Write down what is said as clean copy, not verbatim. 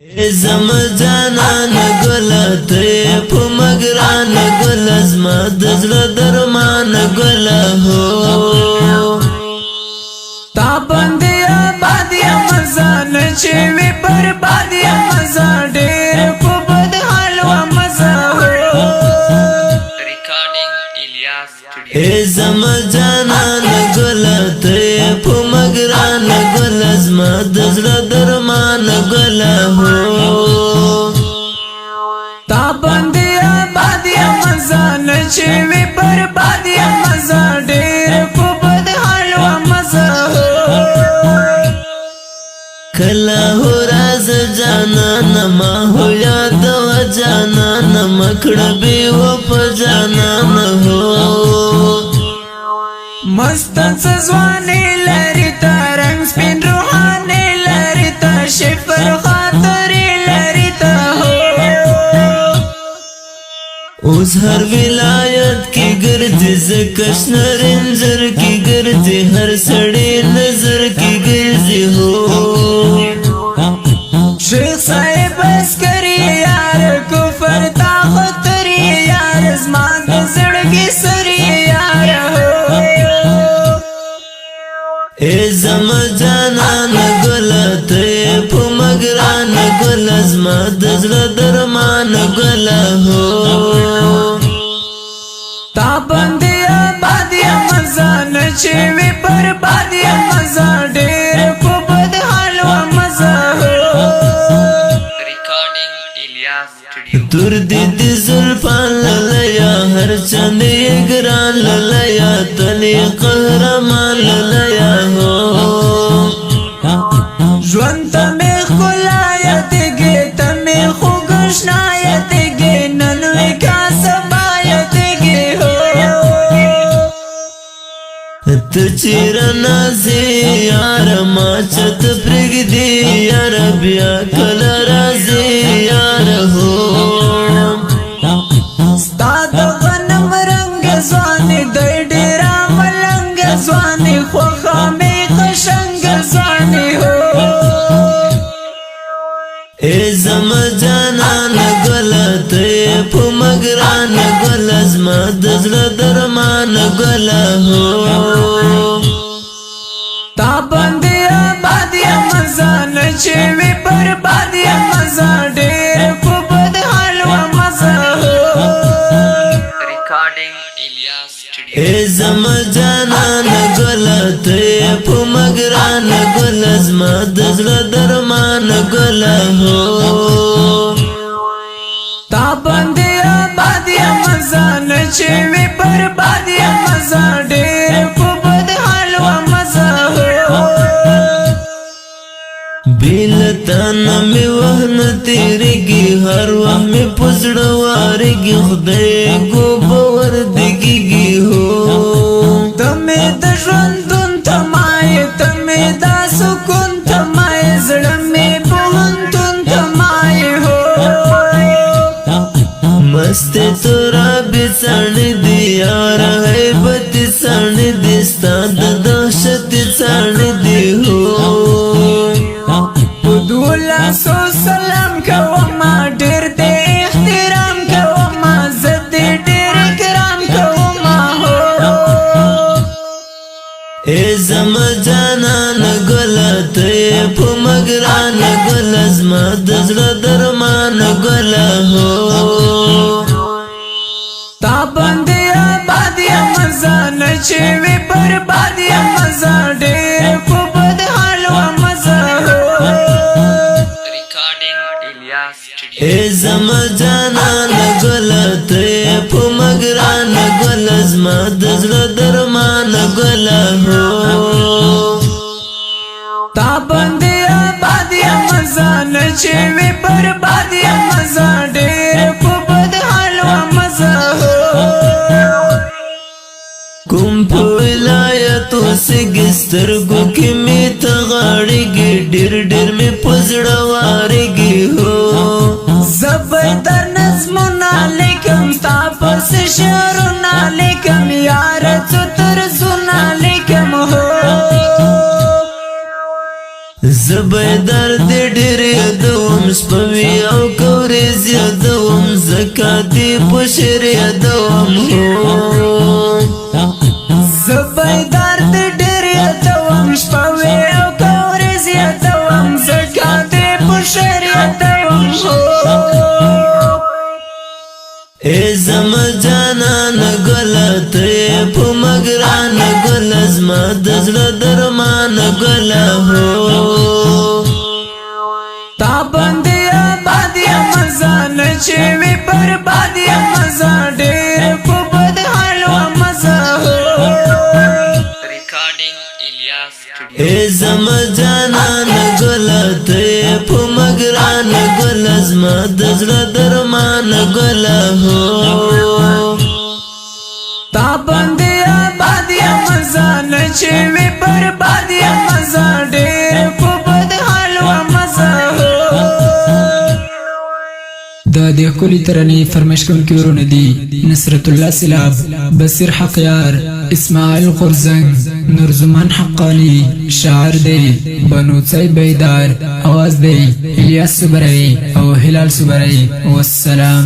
زم جانان گل ته په مګران گل زما د زړه درمان گل هو تا باندې آباد یا مزان چې وی پر باد یا مزا ډېر په بد حال و مزا Recording Ilyas Studio. زم جانان گل ته په مګران گل زما د زړه درمان گل هو تا باندې آباد یا مزان چې وی پر باد یا مزا ډېر په بد حال و مزا کلا هو راز جانان ما هو یاد و جانان مکړه به و په جانان هو مست ځواني لري تا رنگ سپین روحاني لري تا شفر خاطر لري تا اوس هر ولایت کی ګرځي زکش نرنجر کی ګرځي هر سړی نظر کی ګرځي هو شیخ صاحب اسکری یار کفر تا خطری یار زمان د زړګي سری یار زم جانان گل ته په مګران گل زما د زړه درمان گل هو تا باندې آباد یا مزان چې وی پر باد یا مزا ډېر په بد حال و مزا Recording Ilyas Studio. تور دې زلفان للیا هر چند ګران للیا تلی قهرمان للیا هو ژوند ته مې ښکلایتګې ته مې خوږشنایتګې نن وی کا سبایتګې ته چیر نازې یار ما چت پرېږدې یار بیا کله راځې یار هو ستا د غنم رنګ ځواني دی ډېره ملنګ ځواني خوښه مې قشنګ ځواني هو زم جانان گل ته په مګران گل زما د زړه درمان گل هو تا باندې آباد یا مزان چې وی پر باد یا مزا ډېر په بد حال و مزا Recording Ilyas Studio. زم جانان گل ته په مګران گل زما د زړه درمان گل هو تا باندې آباد یا مزان چې وی پر باد یا مزا ډېر په بد حال و مزا بیلتان می وهن تیرگی هر وقت می پزړه وارگی خدای کو باور دګیږي هو تمه د ژوندون تمای تمه د سکون تمای زړه مې پوهنتون تمای هو مست تورا بسن دی یار هیبت سن دی ستاد دهشت سن دی هو دولا سو سلام کوما ډېر دې احترام کوما زد ډېر کرام کوما هو زم جانان گل ته په مګران گل زما د زړه درمان گل هو تا باندې آباد یا مزان چې وی پر باد یا مزا ډېر په بد حال و مزا Recording Ilyas Studio. زم جانان گل ته په مګران گل زما د زړه درمان گل هو تا باندې آباد یا مزان چې وی پر باد یا مزا ډېر په بد حال و مزا کوم په ولایت وسګستر گو کې می ته غاړيږي ډېر ډېر می پزړه واريږي هو زبردر نظمونه لیکم ستا پس شعرونه لیکم یار څو طرزونه لیکم هو زبردر دې ډېر یادوم شپوي او کورز یادوم زکاتی پشر یادوم زبیدار د ډېر یادوم شپوي او کورز یادوم زکات پشر یادوم ای زم جانان گلت په مگران گل زما د زړه درمان گل هو تا باندې آباد یم ځان چې وي برباد یم ځان ډېر په بد حال وم زه Recording Ilyas Studio. ای زم جانان گلت په مگران گل زما د زړه درمان گل هو تا باندې آباد یم ځان چې وي برباد یم ځان ډېر په بد حال وم زه دا د ښکلي ترانې فرمایش کوونکي ورونه دي نصرت الله سیلاب، بصیر حقیار، اسماعیل غورځنګ، نور زمان حقانی، شاعر دی بنوڅی بیدار، اواز دی الیاس صبری او هلال صبری. والسلام.